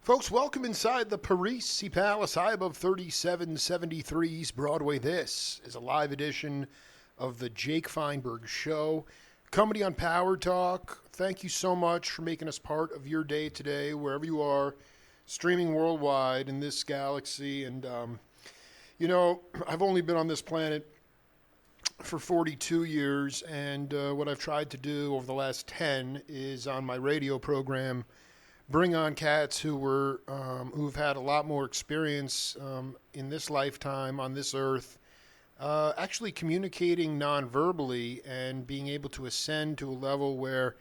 Folks, welcome inside the Parisi Palace, high above 3773 East Broadway. This is a live edition of the Jake Feinberg Show. Comedy on Power Talk. Thank you so much for making us part of your day today, wherever you are, streaming worldwide in this galaxy. And, I've only been on this planet for 42 years, and what I've tried to do over the last 10 is on my radio program bring on cats who've had a lot more experience in this lifetime on this earth, actually communicating non-verbally and being able to ascend to a level where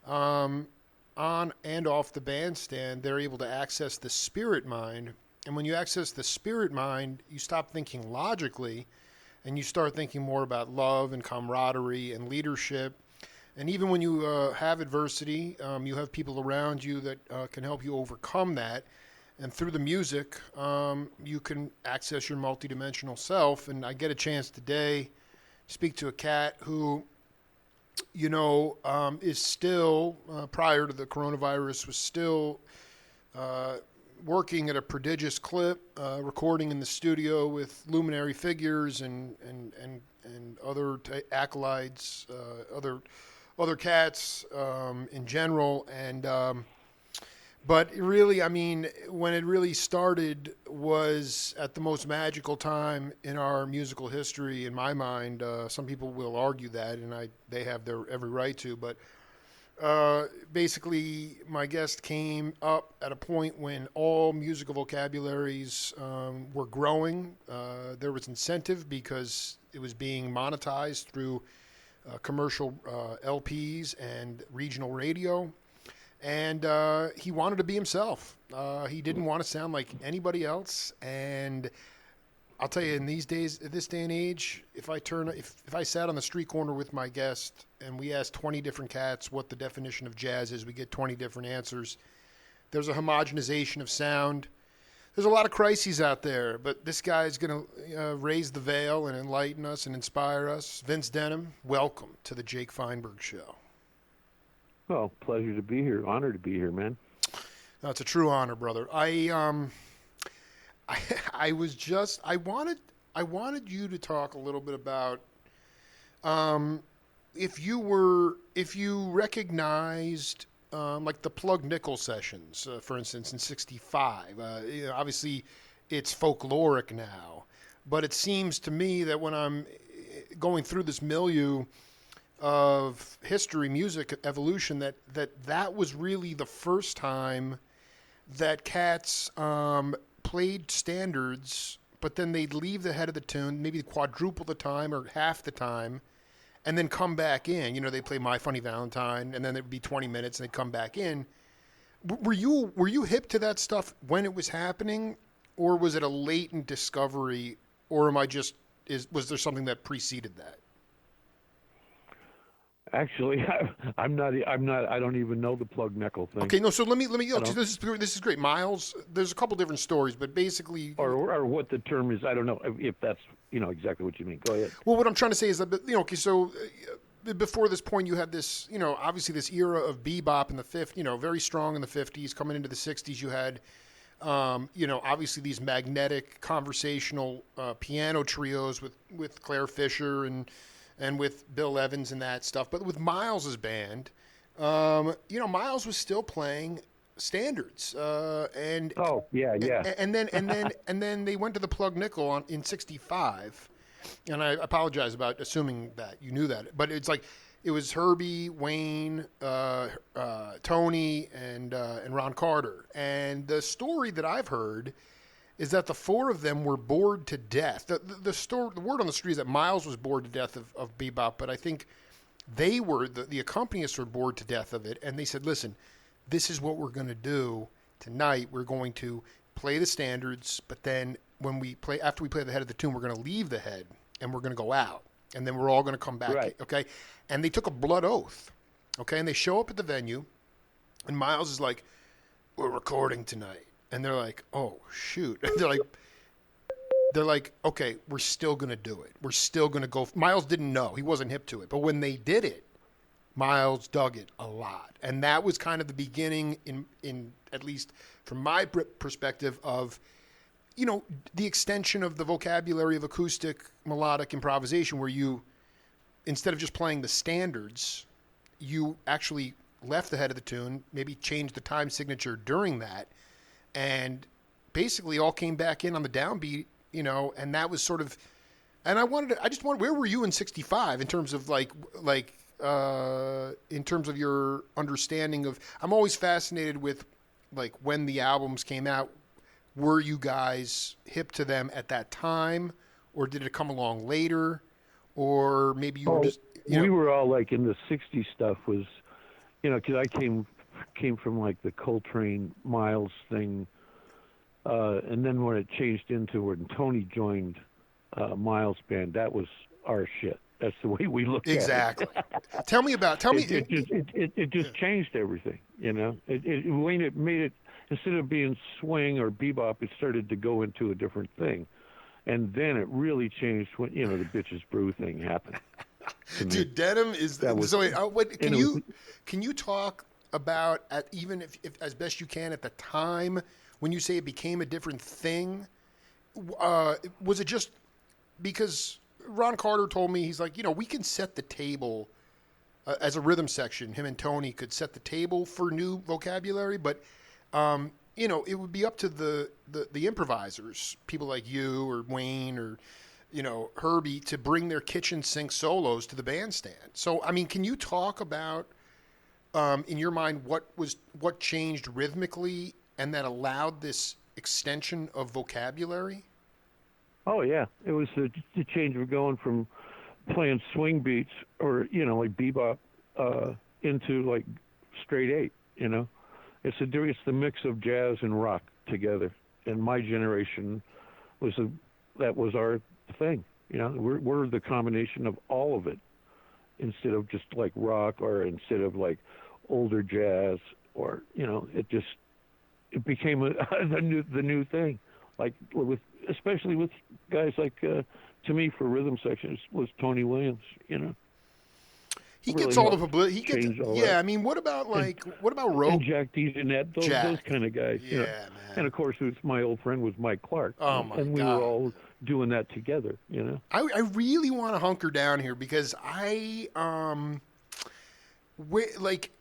on and off the bandstand they're able to access the spirit mind. And when you access the spirit mind, you stop thinking logically and you start thinking more about love and camaraderie and leadership. And even when you have adversity, you have people around you that can help you overcome that. And through the music, you can access your multidimensional self. And I get a chance today to speak to a cat who, is still, prior to the coronavirus, was still working at a prodigious clip, recording in the studio with luminary figures and other acolytes, other cats in general. And but really, when it really started was at the most magical time in our musical history, in my mind. Some people will argue that, and they have their every right to, but basically my guest came up at a point when all musical vocabularies were growing. There was incentive because it was being monetized through commercial LPs and regional radio, and he wanted to be himself. He didn't want to sound like anybody else. And I'll tell you, in these days, this day and age, if I sat on the street corner with my guest and we asked 20 different cats what the definition of jazz is, we get 20 different answers. There's a homogenization of sound. There's a lot of crises out there, but this guy is going to raise the veil and enlighten us and inspire us. Vince Denham, welcome to the Jake Feinberg Show. Well, pleasure to be here. Honored to be here, man. That's a true honor, brother. I wanted you to talk a little bit about if you recognized like the Plug Nickel sessions, for instance, in '65. Obviously, it's folkloric now, but it seems to me that when I'm going through this milieu of history, music evolution, that was really the first time that cats played standards, but then they'd leave the head of the tune, maybe quadruple the time or half the time, and then come back in. They play My Funny Valentine, and then it would be 20 minutes, and they'd come back in. Were you hip to that stuff when it was happening, or was it a latent discovery, or was there something that preceded that? Actually, I'm not. I don't even know the Plug Nickel thing. Okay, no. So let me. This is great, Miles. There's a couple different stories, but basically, or what the term is. I don't know if that's exactly what you mean. Go ahead. Well, what I'm trying to say is that okay, so before this point, you had this obviously this era of bebop in the very strong in the 50s, coming into the 60s. You had obviously these magnetic conversational piano trios with Claire Fisher and with Bill Evans and that stuff. But with Miles's band, Miles was still playing standards. And then they went to the Plug Nickel in '65. And I apologize about assuming that you knew that, but it's like it was Herbie, Wayne, Tony, and Ron Carter. And the story that I've heard is that the four of them were bored to death. The word on the street is that Miles was bored to death of bebop, but I think they were, the accompanists were bored to death of it, and they said, listen, this is what we're going to do tonight. We're going to play the standards, but then after we play the head of the tune, we're going to leave the head, and we're going to go out, and then we're all going to come back, right. Okay? And they took a blood oath, okay? And they show up at the venue, and Miles is like, we're recording tonight. And they're like, oh, shoot. They're like, okay, we're still going to do it. We're still going to go. Miles didn't know. He wasn't hip to it. But when they did it, Miles dug it a lot, and that was kind of the beginning, in at least from my perspective, of the extension of the vocabulary of acoustic melodic improvisation, where you, instead of just playing the standards, you actually left the head of the tune, maybe changed the time signature during that, and basically all came back in on the downbeat, and that was sort of, and I just wanted, where were you in '65 in terms of in terms of your understanding of, I'm always fascinated with like when the albums came out, were you guys hip to them at that time, or did it come along later, or maybe you were just, we were all like in the '60s stuff was, because I came from like the Coltrane Miles thing, and then when it changed into when Tony joined Miles' band, that was our shit. That's the way we looked exactly. at it. Tell me. It just changed everything. It made it, instead of being swing or bebop, it started to go into a different thing, and then it really changed when the Bitches Brew thing happened. Dude, Denham is can you talk about, even if as best you can, at the time when you say it became a different thing, was it just because Ron Carter told me, he's like, we can set the table as a rhythm section. Him and Tony could set the table for new vocabulary, but it would be up to the improvisers, people like you or Wayne or Herbie, to bring their kitchen sink solos to the bandstand. So, I mean, can you talk about, in your mind, what changed rhythmically and that allowed this extension of vocabulary? Oh yeah, it was the change of going from playing swing beats or like bebop into like straight eight. It's the mix of jazz and rock together. And my generation that was our thing. We're the combination of all of it, instead of just like rock, or instead of like older jazz, or it became the new thing. Like especially with guys like, to me, for rhythm sections, was Tony Williams. He gets all the publicity. That. I mean, what about Rope? And Jack DeJohnette, those kind of guys. Yeah, man. And of course, my old friend was Mike Clark. Oh my God. And we were all doing that together. I really want to hunker down here because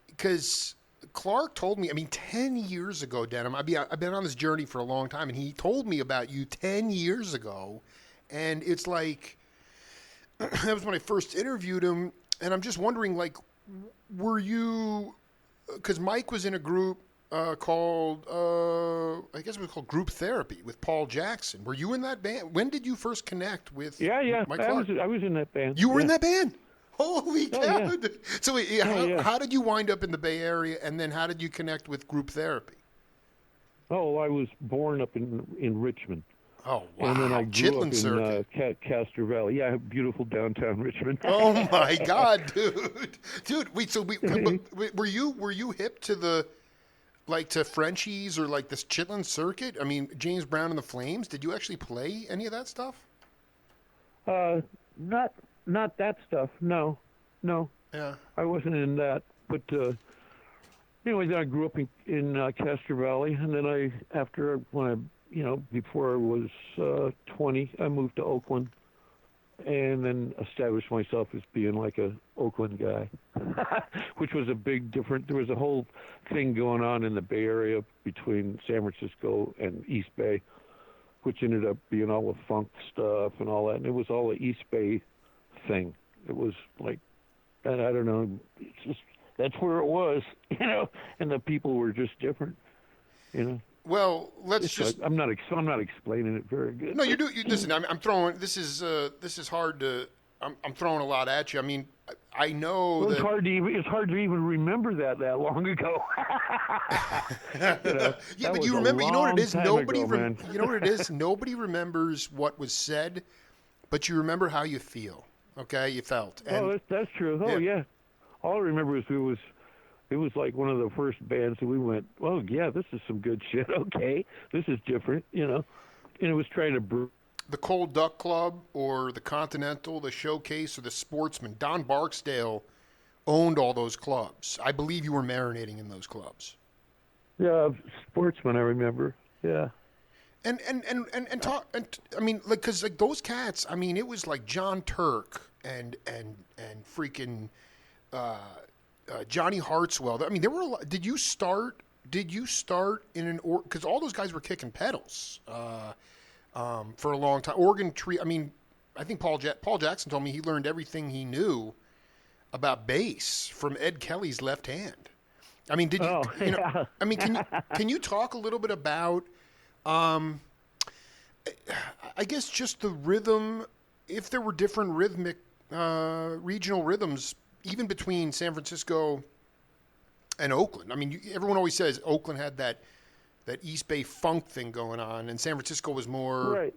because Clark told me, 10 years ago, Denham, I've been on this journey for a long time, and he told me about you 10 years ago, and it's like, that was when I first interviewed him, and I'm just wondering, like, were you, because Mike was in a group called, I guess it was called Group Therapy with Paul Jackson. Were you in that band? When did you first connect with Mike Clark? I was in that band. You were in that band? Holy cow! Yeah. So how did you wind up in the Bay Area, and then how did you connect with Group Therapy? Oh, I was born up in Richmond. Oh wow! And then I grew up in Castro Valley. Yeah, beautiful downtown Richmond. Oh my God, dude! Wait, were you hip to to Frenchies or like this Chitlin circuit? I mean, James Brown and the Flames. Did you actually play any of that stuff? Not that stuff. No. Yeah. I wasn't in that. But anyway, then I grew up in Castro Valley, and then before I was 20, I moved to Oakland, and then established myself as being like a Oakland guy, which was a big difference. There was a whole thing going on in the Bay Area between San Francisco and East Bay, which ended up being all the funk stuff and all that, and it was all the East Bay thing. It was like, and I don't know, it's just, that's where it was, and the people were just different, Well, I'm not explaining it very good. No, you do. Listen, I'm throwing. This is hard to. I'm throwing a lot at you. I mean, I know that it's hard to even remember that long ago. Yeah, but you remember. You know what it is. Nobody. Man. You know what it is. Nobody remembers what was said, but you remember how you feel. Okay, you felt. And, that's true. Oh yeah. All I remember is it was like one of the first bands that we went, oh yeah, this is some good shit. Okay, this is different, and it was trying to. The Cold Duck Club or the Continental, the Showcase, or the Sportsman. Don Barksdale owned all those clubs. I believe you were marinating in those clubs. Yeah, Sportsman, I remember. Yeah. And talk. And I mean, like, because like those cats. I mean, it was like John Turk and freaking Johnny Hartswell. I mean, there were a lot. Did you start? Did you start in an or? Because all those guys were kicking pedals for a long time. Organ tree. I mean, I think Paul Jackson told me he learned everything he knew about bass from Ed Kelly's left hand. I mean, did you? Oh, You know, yeah. I mean, can you talk a little bit about? I guess just the rhythm. If there were different rhythmic regional rhythms, even between San Francisco and Oakland. I mean, everyone always says Oakland had that East Bay funk thing going on, and San Francisco was more, Right.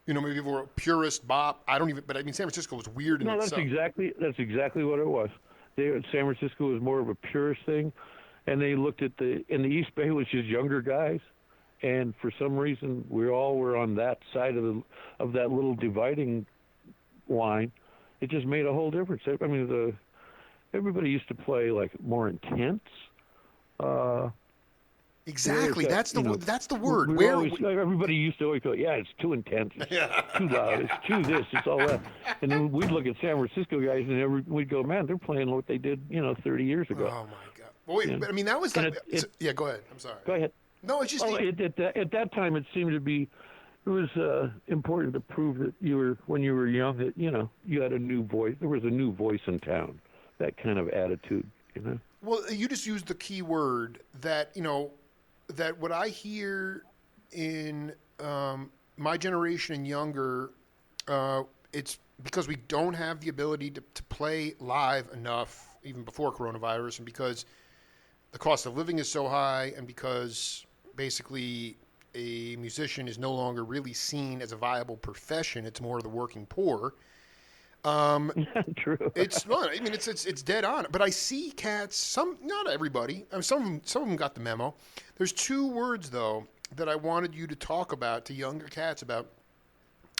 you know, maybe more purist bop. I don't even, but I mean, San Francisco was weird in No, itself. that's exactly what it was. San Francisco was more of a purist thing, and they looked at the East Bay was just younger guys, and for some reason we all were on that side of that little dividing line. It just made a whole difference. I mean, everybody used to play like more intense. Exactly. Whereas That's the word. we Where always, everybody used to always go, yeah, it's too intense, it's too loud, it's too this, it's all that. And then we'd look at San Francisco guys, and we'd go, man, they're playing what they did, 30 years ago. Oh my God. Well, wait, Yeah. but I mean, that was And like. Yeah, go ahead. I'm sorry. Go ahead. No, it's just. Oh, at that time, it seemed to be, it was important to prove that when you were young, that you had a new voice. There was a new voice in town. That kind of attitude. Well, you just used the key word that that what I hear in my generation and younger, it's because we don't have the ability to play live enough, even before coronavirus, and because the cost of living is so high, and because basically a musician is no longer really seen as a viable profession. It's more of the working poor. True. It's fun. I mean, it's dead on. But I see cats. Some, not everybody. I mean, some of them got the memo. There's two words though that I wanted you to talk about to younger cats about,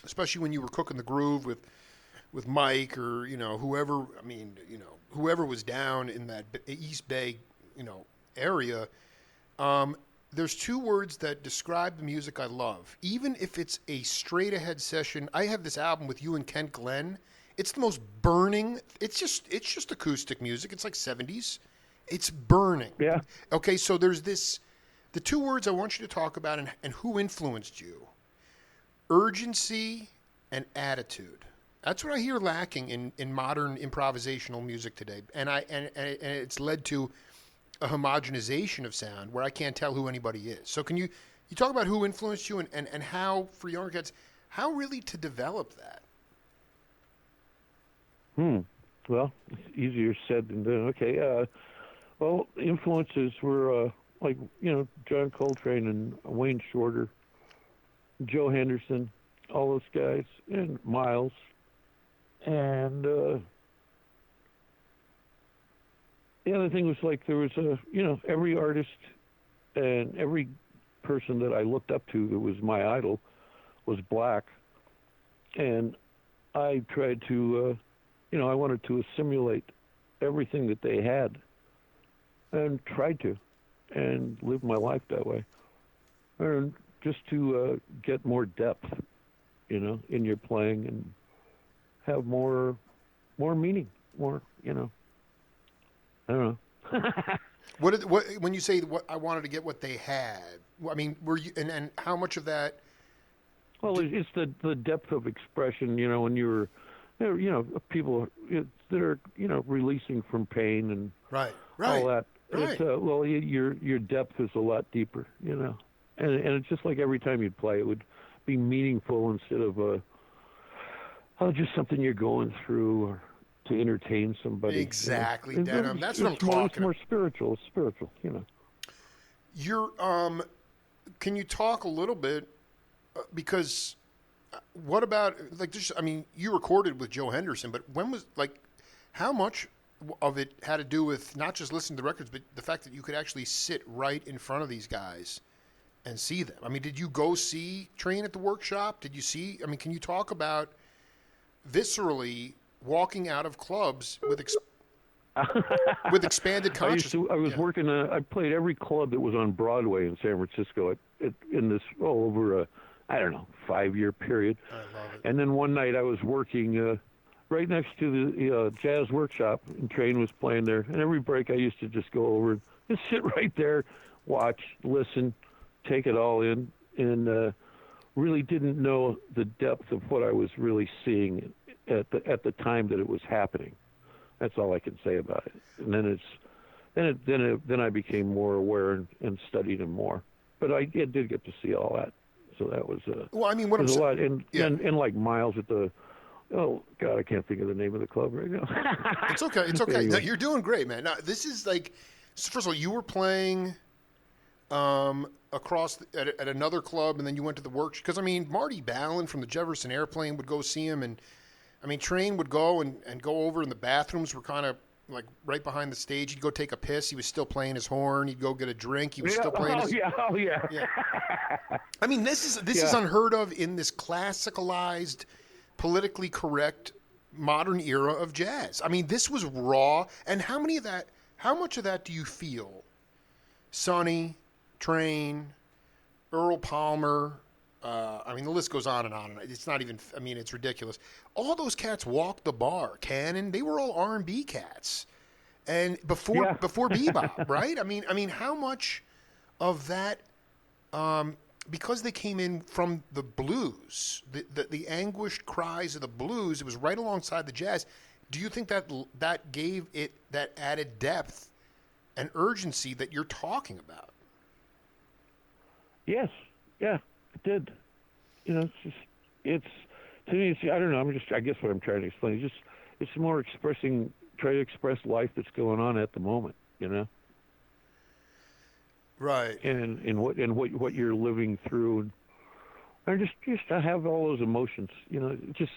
especially when you were cooking the groove with Mike or whoever. I mean, whoever was down in that East Bay area. There's two words that describe the music I love. Even if it's a straight ahead session, I have this album with you and Kent Glenn. It's the most burning. It's just acoustic music. It's like 70s. It's burning. Yeah. Okay, so there's the two words I want you to talk about and who influenced you. Urgency and attitude. That's what I hear lacking in modern improvisational music today. And it's led to a homogenization of sound where I can't tell who anybody is. So can you talk about who influenced you and how, for younger kids, how really to develop that? Well, it's easier said than done. Okay. Well, influences were like John Coltrane and Wayne Shorter, Joe Henderson, all those guys, and Miles, and the other thing was like there was every artist and every person that I looked up to that was my idol was black, and I tried to I wanted to assimilate everything that they had and tried to and live my life that way, and just to get more depth in your playing and have more meaning, more I don't know. What when you say what I wanted to get what they had? I mean, were you and how much of that? Well, it's the depth of expression. When you were, people that are releasing from pain and Right. all that. Right. It's, your depth is a lot deeper. And it's just like every time you'd play, it would be meaningful instead of just something you're going through or to entertain somebody. Exactly, Denham. That's what I'm talking about. It's more spiritual. It's spiritual, You're can you talk a little bit because what about like just I mean you recorded with Joe Henderson, but when was like how much of it had to do with not just listening to the records, but the fact that you could actually sit right in front of these guys and see them? I mean, did you go see Train at the workshop? Did you see? I mean, can you talk about viscerally walking out of clubs with with expanded consciousness. I was working. I played every club that was on Broadway in San Francisco in this over a, I don't know, 5-year period. I love it. And then one night I was working right next to the jazz workshop, and Train was playing there. And every break I used to just go over and just sit right there, watch, listen, take it all in, and really didn't know the depth of what I was really seeing at the time that it was happening. That's all I can say about it. And then I became more aware and studied him more. But I did get to see all that. So that was well, I mean, what I'm a saying, lot. And like Miles at the, oh God, I can't think of the name of the club right now. It's okay. It's okay. Anyway. No, you're doing great, man. Now, this is like, first of all, you were playing across at another club, and then you went to the work. Because I mean, Marty Ballin from the Jefferson Airplane would go see him, and I mean, Train would go and go over, and the bathrooms were kind of like right behind the stage. He'd go take a piss. He was still playing his horn. He'd go get a drink. He was still playing. Oh yeah. I mean, this is unheard of in this classicalized, politically correct modern era of jazz. I mean, this was raw. And how much of that do you feel? Sonny, Train, Earl Palmer. I mean, the list goes on and on. It's not even. I mean, it's ridiculous. All those cats walked the bar. Cannon. They were all R&B cats, and before bebop, right? I mean, how much of that? Because they came in from the blues, the anguished cries of the blues. It was right alongside the jazz. Do you think that gave it that added depth and urgency that you're talking about? Yes. Yeah. It did. You know, it's to me. I don't know. I guess what I'm trying to explain is it's more try to express life that's going on at the moment. You know. Right. And what you're living through, and just to have all those emotions. You know, it just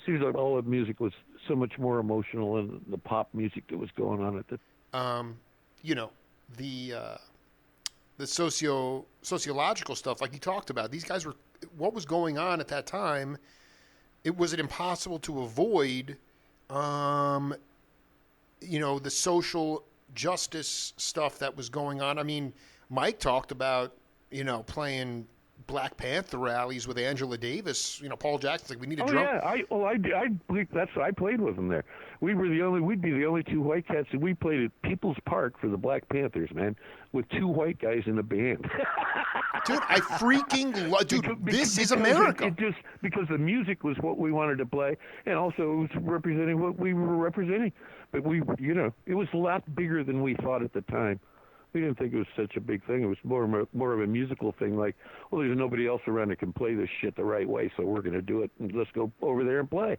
seems like all the music was so much more emotional than the pop music that was going on at the. You know, the sociological stuff, like you talked about, these guys were, what was going on at that time, was it impossible to avoid, the social justice stuff that was going on. I mean, Mike talked about, playing Black Panther rallies with Angela Davis. Paul Jackson's like, we need a drum. I believe I played with them there. We'd be the only two white cats, and we played at People's Park for the Black Panthers, man, with two white guys in a band. Dude, I freaking love. Dude, this is America. It just because the music was what we wanted to play, and also it was representing what we were representing. But it was a lot bigger than we thought at the time. We didn't think it was such a big thing. It was more of a musical thing. Like, well, there's nobody else around that can play this shit the right way, so we're going to do it, and let's go over there and play.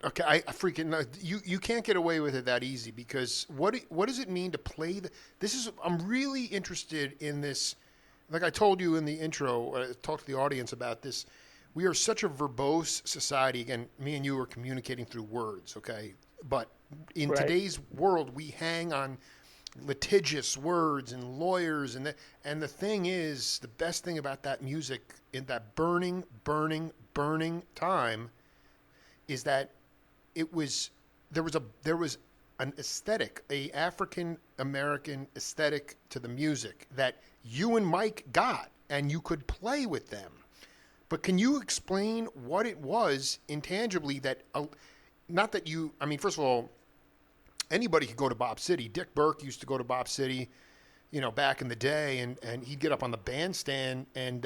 Okay, I freaking you can't get away with it that easy, because what does it mean to play I'm really interested in this. Like I told you in the intro, I talked to the audience about this. We are such a verbose society. Again, me and you are communicating through words, okay? But in today's world, we hang on litigious words and lawyers, and the thing is, the best thing about that music in that burning time is that there was an aesthetic, a African American aesthetic to the music that you and Mike got, and you could play with them. But can you explain what it was intangibly that, not that you, I mean, first of all, anybody could go to Bob City. Dick Burke used to go to Bob City, back in the day, and he'd get up on the bandstand and,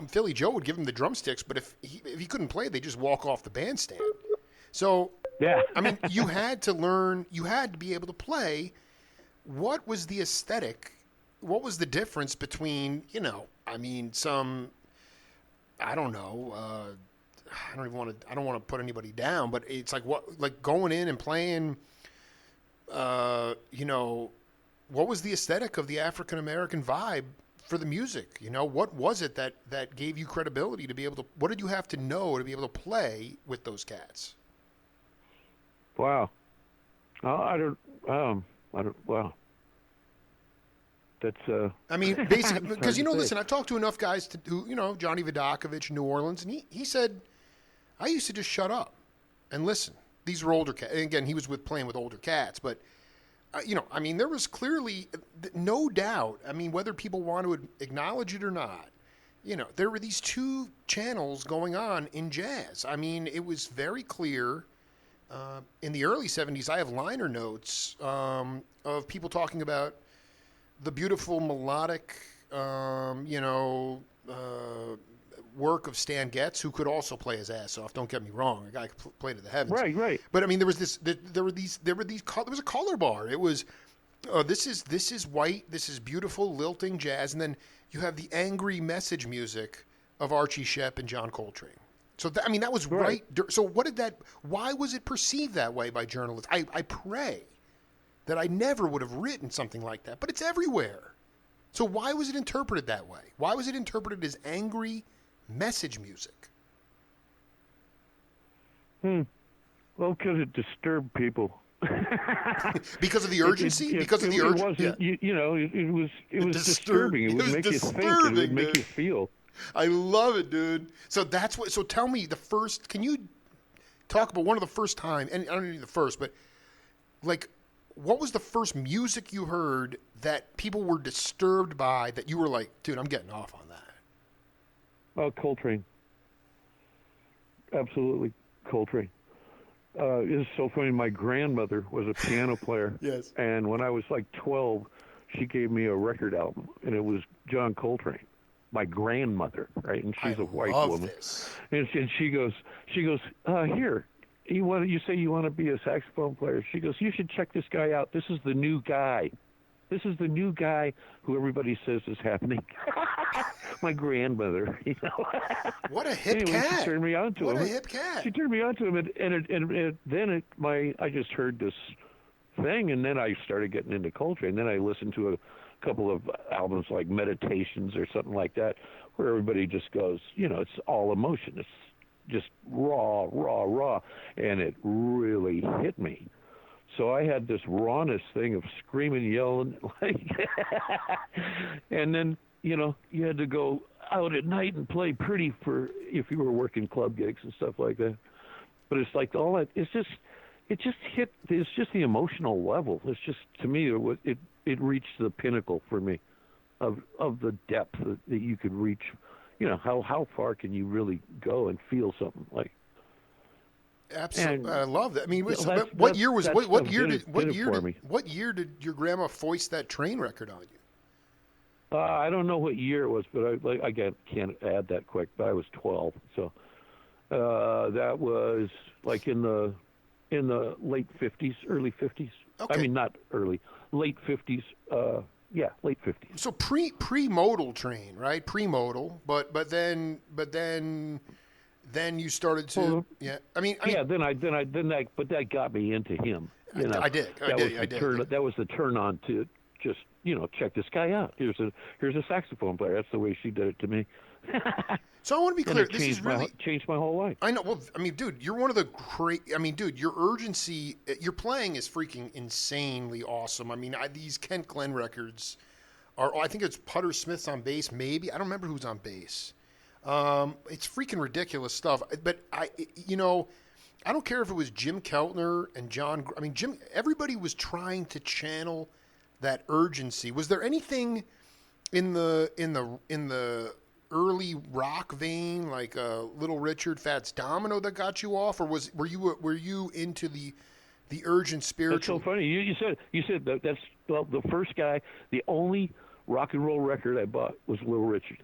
Philly Joe would give him the drumsticks, but if he couldn't play, they just walk off the bandstand. So, yeah, I mean, you had to learn, you had to be able to play. What was the aesthetic? What was the difference between, I don't know, I don't want to put anybody down, but it's like going in and playing, what was the aesthetic of the African American vibe for the music? What was it that gave you credibility to be able to, what did you have to know to be able to play with those cats? Wow. Wow. That's I mean, basically, because listen, I've talked to enough guys who Johnny Vodakovich in New Orleans, and he said, I used to just shut up and listen. These were older cats. And again, he was playing with older cats, but I mean, there was clearly no doubt. I mean, whether people want to acknowledge it or not, there were these two channels going on in jazz. I mean, it was very clear. In the early 70s, I have liner notes of people talking about the beautiful melodic, work of Stan Getz, who could also play his ass off. Don't get me wrong, a guy could play to the heavens. Right. But I mean, there was a color bar. It was, this is white, this is beautiful lilting jazz, and then you have the angry message music of Archie Shepp and John Coltrane. So that was right. So why was it perceived that way by journalists? I pray that I never would have written something like that, but it's everywhere. So why was it interpreted that way? Why was it interpreted as angry message music? Well, because it disturbed people. Because of the urgency? Because of the urgency? It was disturbing. It would make you think. It would make you feel. I love it, dude. So so tell me can you talk about one of the first time, and I don't need the first, but like, what was the first music you heard that people were disturbed by that you were like, dude, I'm getting off on that? Coltrane. Absolutely, Coltrane. It's so funny. My grandmother was a piano player. Yes. And when I was like 12, she gave me a record album, and it was John Coltrane. My grandmother, right? And she's a white woman. This. And she goes, here, you say you want to be a saxophone player. She goes, you should check this guy out. This is the new guy. This is the new guy who everybody says is happening. My grandmother, What a hip anyway, cat. She turned me on to him. What a hip cat. She turned me on to him, and then I just heard this thing, and then I started getting into Coltrane. Then I listened to a couple of albums like Meditations or something like that, where everybody just goes, it's all emotion. It's just raw, and it really hit me. So I had this rawness thing of screaming, yelling, and then, you had to go out at night and play pretty if you were working club gigs and stuff like that. But it's like all that, it just hit, it's just the emotional level. It's just, to me, it reached the pinnacle for me of the depth that you could reach. How far can you really go and feel something like? Absolutely, I love that. I mean, what year did your grandma foist that Train record on you? I don't know what year it was, but I can't add that quick. But I was 12, so that was like in the late 50s, early 50s. Okay. I mean, not early, late 50s. Late 50s. So pre-modal Train, right? Pre-modal, but then you started to, well, yeah. But that got me into him. I did. That was the turn on to just, check this guy out. Here's a saxophone player. That's the way she did it to me. So I want to be clear. This is really changed my whole life. I know. Well, I mean, dude, you're one of the great. I mean, dude, your urgency, your playing is freaking insanely awesome. I mean, these Kent Glenn records are. I think it's Putter Smith's on bass. Maybe I don't remember who's on bass. It's freaking ridiculous stuff. But I don't care if it was Jim Keltner and John. I mean, everybody was trying to channel that urgency. Was there anything in the early rock vein, like Little Richard, Fats Domino, that got you off, or were you into the urgent spiritual? That's so funny. You said that's the first guy. The only rock and roll record I bought was Little Richard.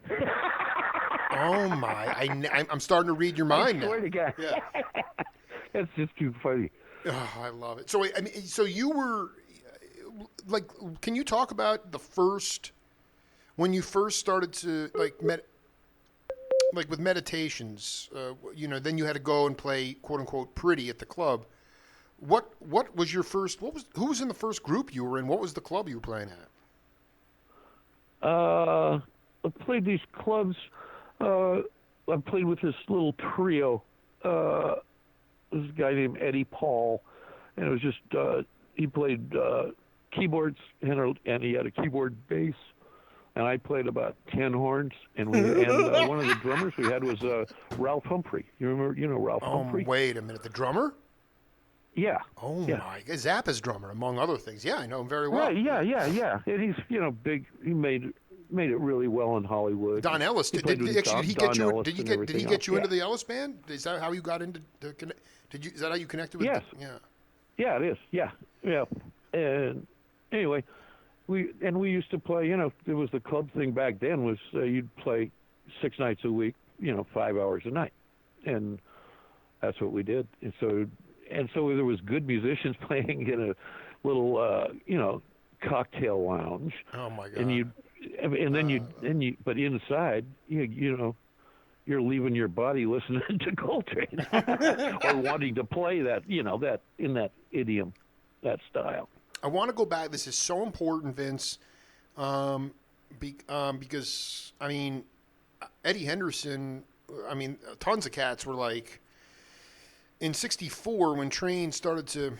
Oh my! I'm starting to read your mind now. I swear to God. Yeah. That's just too funny. Oh, I love it. So I mean, so you were like, can you talk about when you first started to like with Meditations? Then you had to go and play quote unquote pretty at the club. What was your first? Who was in the first group you were in? What was the club you were playing at? I played these clubs. I played with this little trio. This guy named Eddie Paul, and it was just he played keyboards and he had a keyboard bass. and I played about 10 horns, and one of the drummers we had was Ralph Humphrey. You know Ralph Humphrey? Wait a minute, the drummer? Yeah. Oh yeah. my, Zappa's drummer, among other things. Yeah, I know him very well. Right, yeah. And he's big. He made it really well in Hollywood. Don Ellis. Did he get you into the Ellis band? Is that how you got into the connect? Is that how you connected with? Yes. Yeah, it is. Yeah. And anyway, we used to play. There was the club thing back then. Was you'd play 6 nights a week. 5 hours a night, and that's what we did. And so there was good musicians playing in a little cocktail lounge. Oh my God. But inside, you're leaving your body listening to Coltrane or wanting to play that in that idiom, that style. I want to go back. This is so important, Vince, because Eddie Henderson. Tons of cats were like in '64 when Train started to,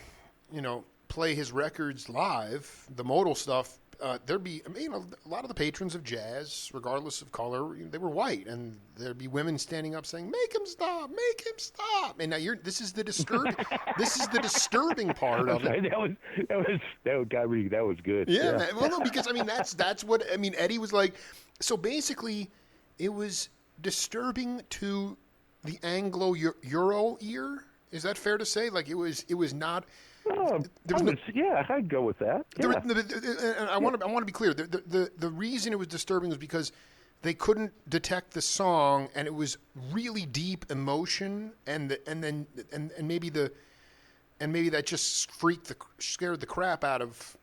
play his records live. The modal stuff. There'd be, a lot of the patrons of jazz, regardless of color, they were white, and there'd be women standing up saying, "Make him stop! Make him stop!" And now this is the disturbing part of it. That was good. Yeah. Well, no, because that's what Eddie was like. So basically, it was disturbing to the Anglo-Euro ear. Is that fair to say? Like it was not. I'd go with that. Yeah. I want to be clear. The reason it was disturbing was because they couldn't detect the song, and it was really deep emotion, and maybe that just scared the crap out of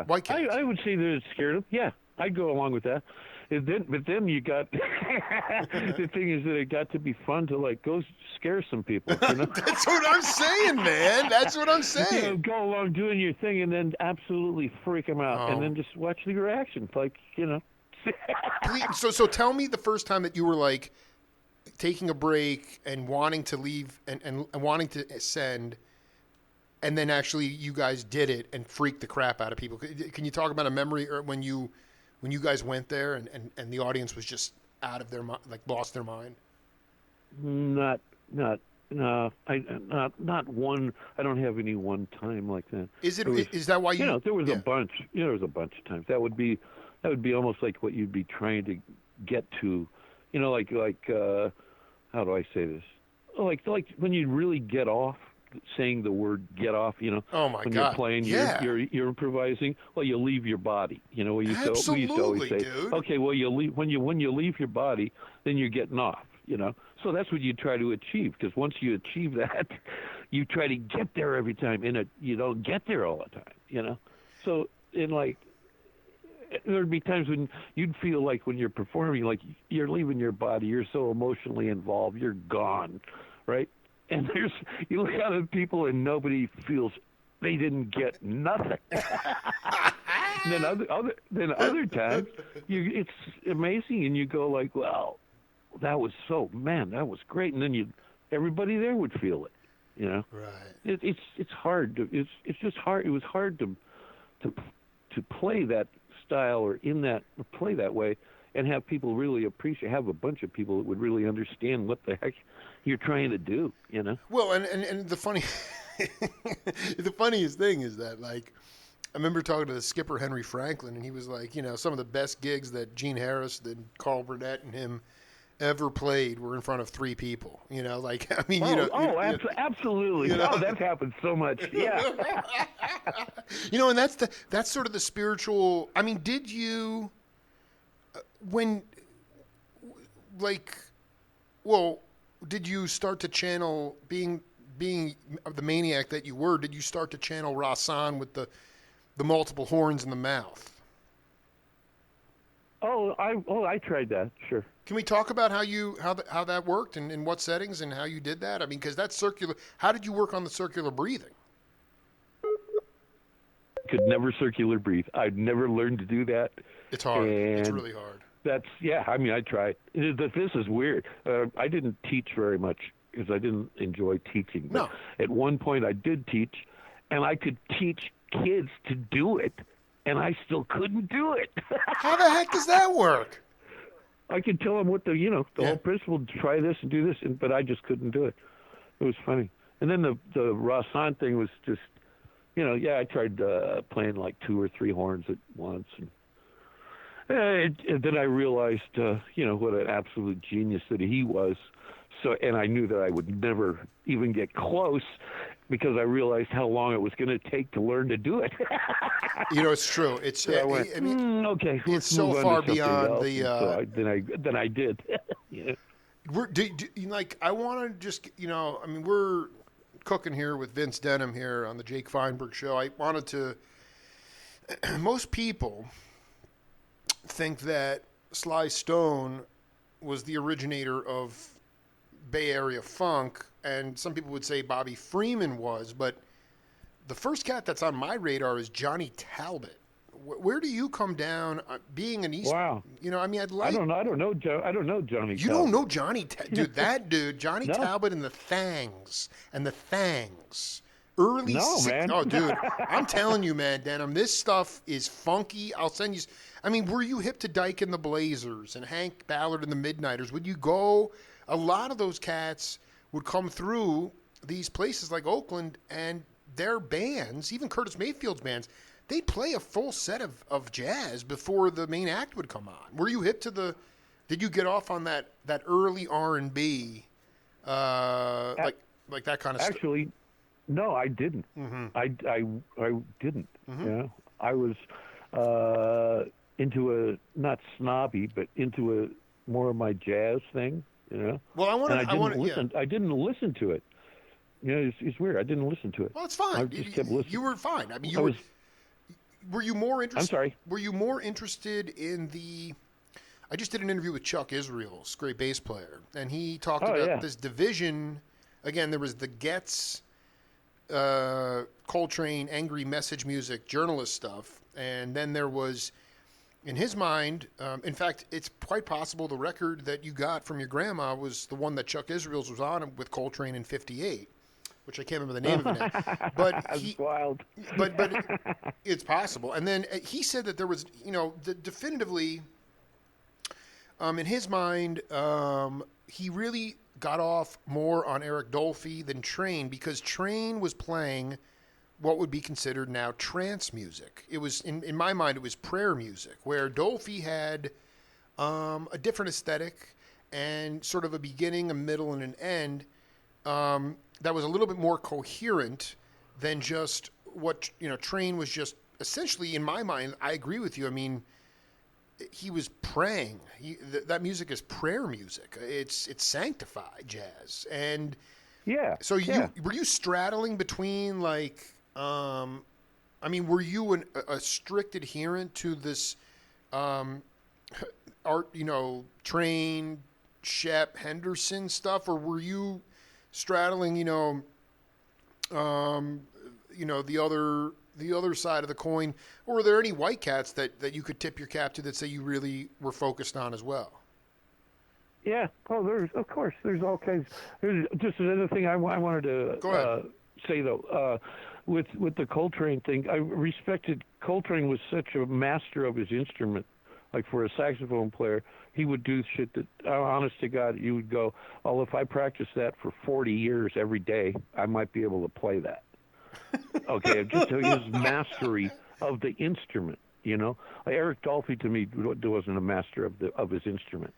white kids. I would say that it scared them. Yeah, I'd go along with that. But then you got the thing is that it got to be fun to go scare some people. That's what I'm saying, man. That's what I'm saying. Go along doing your thing and then absolutely freak them out, and then just watch the reaction. Please, so tell me the first time that you were taking a break and wanting to leave and wanting to ascend, and then actually you guys did it and freaked the crap out of people. Can you talk about a memory or when you guys went there and the audience was just out of their mind, lost their mind? Not one. I don't have any one time like that. Is that why you? There was a bunch. There was a bunch of times. That would be almost like what you'd be trying to get to. How do I say this? Like when you really get off saying the word "get off," Oh my when God! You're playing, you're improvising. Well, you leave your body. We used to always say, dude. okay, well, you leave when you leave your body, then you're getting off. So that's what you try to achieve. Because once you achieve that, you try to get there every time, and you don't get there all the time. So there'd be times when you'd feel like when you're performing, like you're leaving your body. You're so emotionally involved. You're gone, right? And you look out at people and nobody feels they didn't get nothing. And then other times it's amazing, and you go like, "Well, that was that was great." And then everybody there would feel it, Right. It's hard. It's just hard. It was hard to play that style or play that way and have people really have a bunch of people that would really understand what the heck you're trying to do, Well, and the the funniest thing is that I remember talking to the skipper Henry Franklin, and he was like, some of the best gigs that Gene Harris, and Carl Burnett, and him ever played were in front of 3 people. Absolutely. That happens so much. Yeah. And that's sort of the spiritual. Did you did you start to channel being the maniac that you were? Did you start to channel Rasan with the multiple horns in the mouth? I tried that. Sure. Can we talk about how that worked and in what settings and how you did that? Because that's circular. How did you work on the circular breathing? Could never circular breathe. I'd never learned to do that. It's hard. It's really hard. I tried. This is weird. I didn't teach very much because I didn't enjoy teaching. But at one point I did teach, and I could teach kids to do it and I still couldn't do it. How the heck does that work? I could tell him what the whole principle, try this and do this, but I just couldn't do it. It was funny. And then the Rassan thing was just, I tried playing like 2 or 3 horns at once, and then I realized, what an absolute genius that he was. So, and I knew that I would never even get close because I realized how long it was going to take to learn to do it. It's true. It's so I went, okay. It's so far beyond the. So then I did. Yeah. I want to just, we're cooking here with Vince Denham here on the Jake Feinberg Show. I wanted to. Most people think that Sly Stone was the originator of Bay Area funk, and some people would say Bobby Freeman was, but the first cat that's on my radar is Johnny Talbot. Where do you come down being an East? Wow. I'd like. I don't know Johnny. You don't know Johnny, dude? That dude, Johnny No. Talbot and the Thangs. Early. No, man. Oh, dude, I'm telling you, man, Denham, this stuff is funky. I'll send you. Were you hip to Dyke and the Blazers and Hank Ballard and the Midnighters? Would you go? A lot of those cats would come through these places like Oakland, and their bands, even Curtis Mayfield's bands, they'd play a full set of jazz before the main act would come on. Were you hip to the? Did you get off on that early R&B, like that kind of stuff? Actually, no, I didn't. Mm-hmm. I didn't. Mm-hmm. Yeah, I was into a not snobby, but into a more of my jazz thing. Well, I didn't listen to it. It's weird. I didn't listen to it. Well, it's fine. I just kept listening. You were fine. Were you more interested? I'm sorry. Were you more interested in the? I just did an interview with Chuck Israel, great bass player, and he talked about this division. Again, there was the Getz, Coltrane, angry message music, journalist stuff, and then there was, in his mind, in fact, it's quite possible the record that you got from your grandma was the one that Chuck Israel's was on with Coltrane in '58. Which I can't remember the name of it now. But That's wild. But it's possible. And then he said that there was, definitively, in his mind, he really got off more on Eric Dolphy than Train because Train was playing what would be considered now trance music. It was, in my mind, it was prayer music, where Dolphy had a different aesthetic and sort of a beginning, a middle, and an end. That was a little bit more coherent than just what, Train was just essentially, in my mind, I agree with you. He was praying. That music is prayer music. It's sanctified jazz. And so were you straddling between were you a strict adherent to this art, Train, Shep, Henderson stuff, or were you straddling, the other side of the coin, or were there any white cats that you could tip your cap to that say you really were focused on as well? Yeah. Oh, there's all kinds. There's just another thing I wanted to say though. With the Coltrane thing, I respected Coltrane was such a master of his instrument. Like for a saxophone player, he would do shit that, honest to God, you would go, oh, if I practice that for 40 years every day, I might be able to play that. Okay, just his mastery of the instrument, Eric Dolphy to me wasn't a master of his instrument.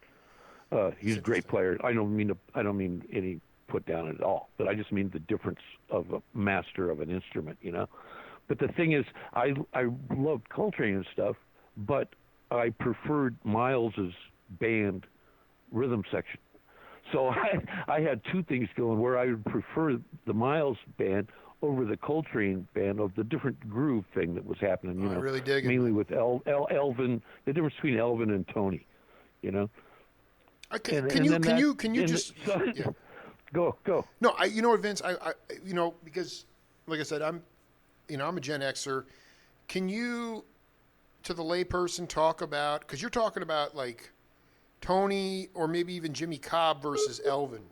He's a great player. I don't mean any put down at all, but I just mean the difference of a master of an instrument, But the thing is, I loved Coltrane and stuff, but I preferred Miles's band rhythm section. So I had two things going where I would prefer the Miles band over the Coltrane band of the different groove thing that was happening, I really dig it. Mainly with Elvin, the difference between Elvin and Tony, Okay. Go. No, you know what, Vince? I because like I said, I'm a Gen Xer. Can you, to the layperson, talk about, because you're talking about like Tony or maybe even Jimmy Cobb versus Elvin.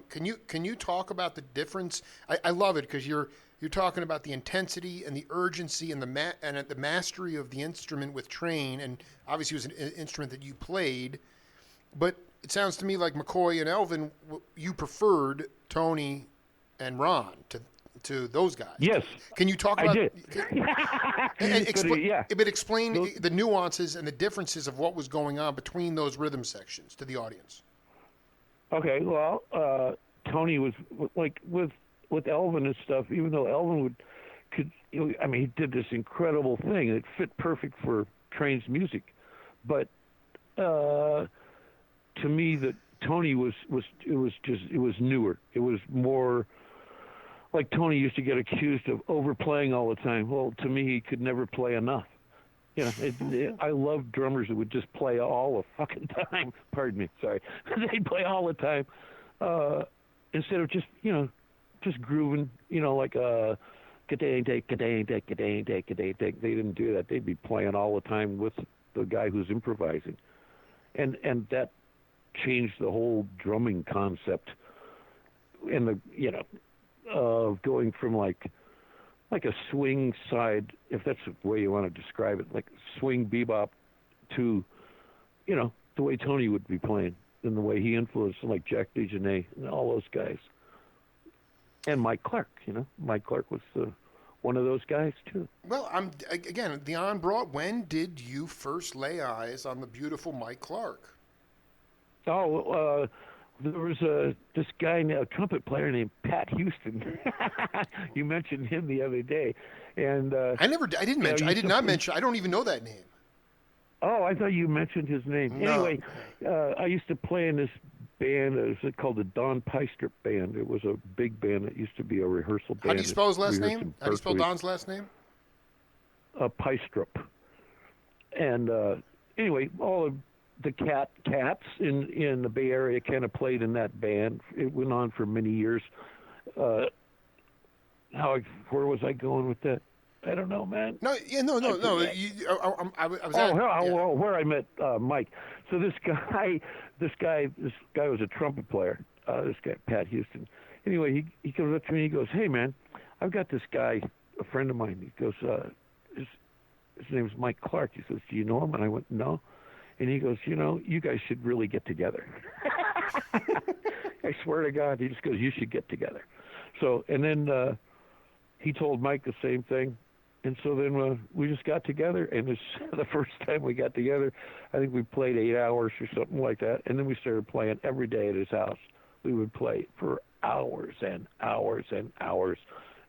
Can you talk about the difference? I love it because you're You're talking about the intensity and the urgency and the mastery of the instrument with Train, and obviously it was an instrument that you played. But it sounds to me like McCoy and Elvin, you preferred Tony and Ron to those guys. Yes. Can you talk about? I did. But explain the nuances and the differences of what was going on between those rhythm sections to the audience. Okay, well, Tony was like with Elvin and stuff. Even though Elvin he did this incredible thing. It fit perfect for Train's music, but to me, that Tony was newer. It was more like Tony used to get accused of overplaying all the time. Well, to me, he could never play enough. You know, I love drummers that would just play all the fucking time. Pardon me, sorry. They'd play all the time instead of just grooving. Like ka-dang, day, ka-dang, day, ka-dang, day, ka-dang, day. They didn't do that. They'd be playing all the time with the guy who's improvising, and that changed the whole drumming concept. And of going from like a swing side, if that's the way you want to describe it, like swing bebop, to, the way Tony would be playing and the way he influenced like Jack DeJohnette and all those guys. And Mike Clark, Mike Clark was one of those guys too. Well, the on broad. When did you first lay eyes on the beautiful Mike Clark? Oh, there was this guy, a trumpet player named Pat Houston. You mentioned him the other day, and I did not mention. I don't even know that name. Oh, I thought you mentioned his name. No. Anyway, I used to play in this band. It was called the Don Pystrup Band. It was a big band. It used to be a rehearsal band. How do you spell his last name? How do you spell Don's last name? Pystrup. And anyway, all of the cats in the Bay Area kind of played in that band. It went on for many years. Where was I going with that? I don't know, man. No. I was. Where I met Mike. So this guy was a trumpet player. This guy, Pat Houston. Anyway, he comes up to me and he goes, "Hey, man, I've got this guy, a friend of mine." He goes, his name's Mike Clark. He says, "Do you know him?" And I went, "No." And he goes, "You guys should really get together." I swear to God, he just goes, "You should get together." So, and then he told Mike the same thing. And so then we just got together, and it's the first time we got together, I think we played 8 hours or something like that. And then we started playing every day at his house. We would play for hours and hours and hours.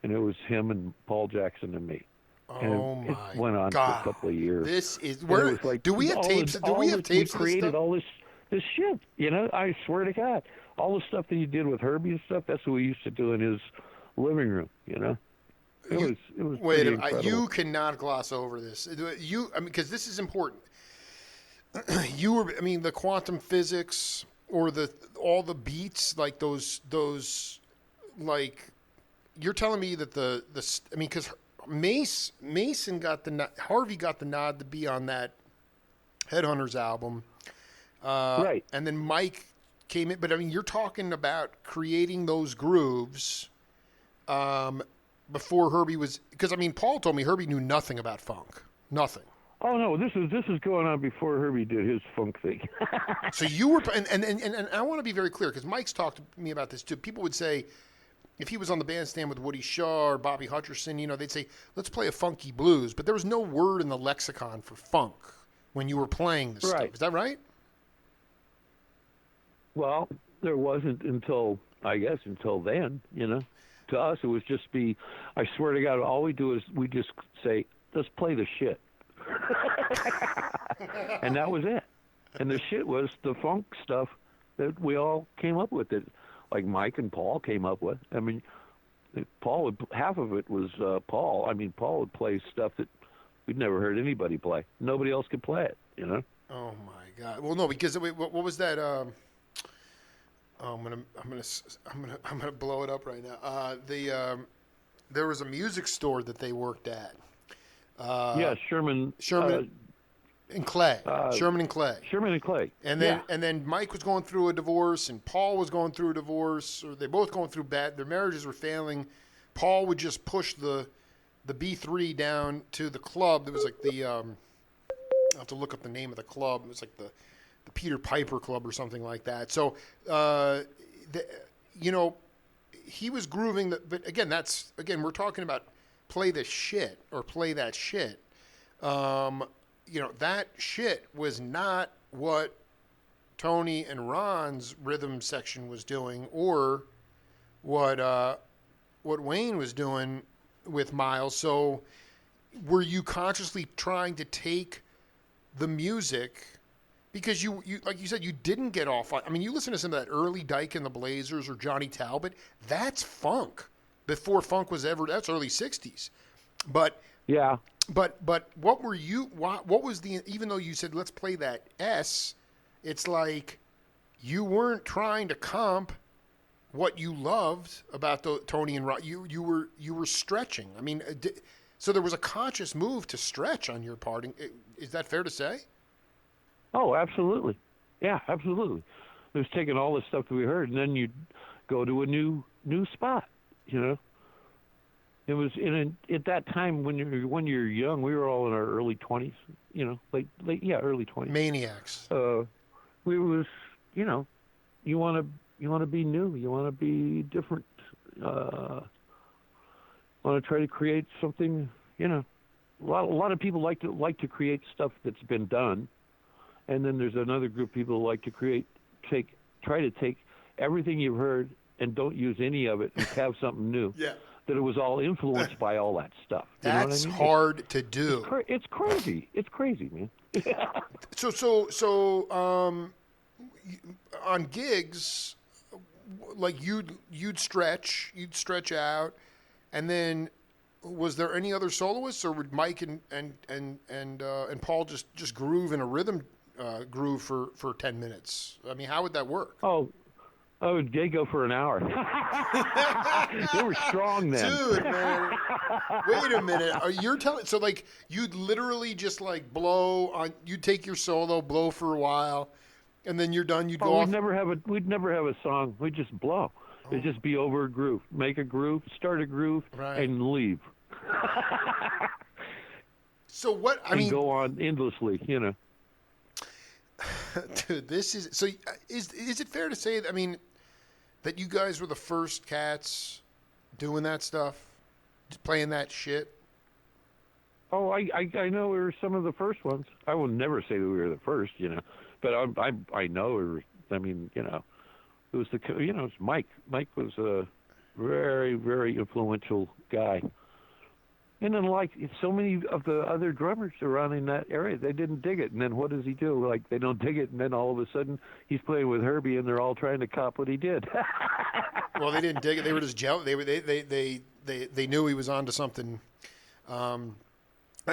And it was him and Paul Jackson and me. And it went on for a couple of years. This is where do we have tapes? We created all this shit. I swear to God, all the stuff that he did with Herbie and stuff. That's what we used to do in his living room. It was wait, incredible. You cannot gloss over this. Because this is important. The quantum physics or all the beats, like those, like, you're telling me that because Mason got Harvey got the nod to be on that Headhunters album, right? And then Mike came in, but you're talking about creating those grooves. Before Herbie was, because Paul told me Herbie knew nothing about funk, nothing. Oh no, this is going on before Herbie did his funk thing. So you were, and I want to be very clear because Mike's talked to me about this too. People would say, if he was on the bandstand with Woody Shaw or Bobby Hutcherson, they'd say, "Let's play a funky blues," but there was no word in the lexicon for funk when you were playing this stuff. Is that right? Well, there wasn't until then, To us, it was just I swear to God, all we do is we just say, "Let's play the shit." And that was it. And the shit was the funk stuff that we all came up with, it, like Mike and Paul came up with. Half of it was Paul. Paul would play stuff that we'd never heard anybody play. Nobody else could play it, Oh my God! Well, no, because what was that? I'm gonna blow it up right now. There was a music store that they worked at. Sherman and Clay. Sherman and Clay. Sherman and Clay. And then Mike was going through a divorce, and Paul was going through a divorce, or they both going through bad. Their marriages were failing. Paul would just push the B3 down to the club. It was like the I'll have to look up the name of the club. It was like the Peter Piper Club or something like that. So he was grooving. But again, we're talking about play this shit or play that shit. That shit was not what Tony and Ron's rhythm section was doing, or what Wayne was doing with Miles. So were you consciously trying to take the music, because you like you said, you didn't get off. I mean, you listen to some of that early Dyke and the Blazers or Johnny Talbot, that's funk before funk was ever, that's early 60s. But yeah. But what were you, what was the, even though you said let's play that S, it's like you weren't trying to comp what you loved about Tony and Ron. You were stretching. I mean, so there was a conscious move to stretch on your part. Is that fair to say? Oh, absolutely. Yeah, absolutely. It was taking all the stuff that we heard, and then you'd go to a new spot. It was at that time when you're young. We were all in our early 20s. Early 20s. Maniacs. We was you want to be new. You want to be different. Want to try to create something. A lot of people like to create stuff that's been done, and then there's another group of people who like to try to take everything you've heard and don't use any of it and have something new. Yeah. That it was all influenced by all that stuff. That's hard to do. It's crazy. It's crazy, man. So on gigs, like you'd stretch out, and then was there any other soloists, or would Mike and Paul just groove in a rhythm groove for 10 minutes? I mean, how would that work? Oh, they go for an hour. They were strong then. Dude, man. Wait a minute. You're telling, so like you'd literally just like you'd take your solo, blow for a while, and then you're done, you'd go off. We'd never have a song. We'd just blow. It'd just be over a groove. Make a groove, start a groove, right, and leave. So what, I mean, go on endlessly, Dude, this is, so is it fair to say that, I mean, that you guys were the first cats doing that stuff, playing that shit? Oh, I know we were some of the first ones. I will never say that we were the first, but I know we were. I mean, it was it was Mike. Mike was a very, very influential guy. And then, like so many of the other drummers around in that area, they didn't dig it. And then what does he do? Like, they don't dig it, and then all of a sudden he's playing with Herbie, and they're all trying to cop what he did. Well, they didn't dig it. They were just jealous. They knew he was onto something. I